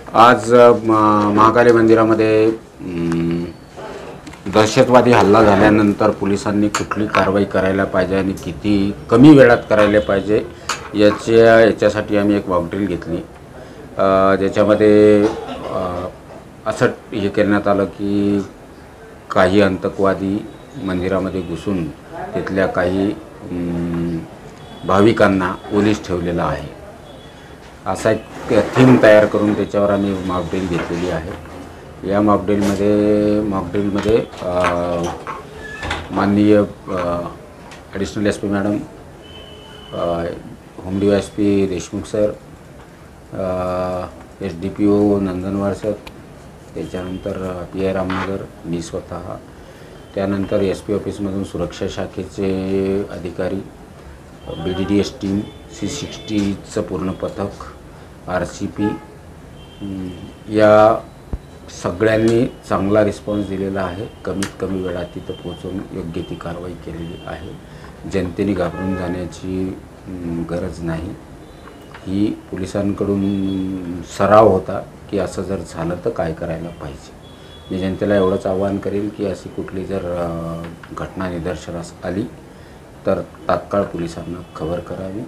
आज महाकाली मंदिरामध्ये दहशतवादी हल्ला झाल्यानंतर पोलिसांनी कुठली कारवाई करायला पाहिजे आणि किती कमी वेळात करायला पाहिजे याच्यासाठी आम्ही एक मॉकड्रिल घेतली, ज्याच्यामध्ये असं हे करण्यात आलं की काही आतंकवादी मंदिरामध्ये घुसून तिथल्या काही भाविकांना ओलीस ठेवलेला आहे, असा एक थीम तयार करून त्याच्यावर आम्ही मॉकड्रिल घेतलेली आहे। या मॉकड्रिलमध्ये माननीय additional S P madam, home DYSP Deshmukh sir, SDPO Nandanwar sir, त्याच्यानंतर PI रामनगर, मी स्वतः, त्यानंतर SP ऑफिसमधून सुरक्षा शाखेचे अधिकारी, BDDS टीम, C60चं पूर्ण पथक, RCP, या सगळ्यांनी चांगला रिस्पॉन्स दिलेला आहे। कमीत कमी वेळात तिथं पोहोचून योग्य ती कारवाई केलेली आहे। जनतेने घाबरून जाण्याची गरज नाही। ही पोलिसांकडून सराव होता की असं जर झालं तर काय करायला पाहिजे। मी जनतेला एवढंच आवाहन करेल की अशी कुठली जर घटना निदर्शनास आली तर तात्काळ पोलिसांना खबर करावी।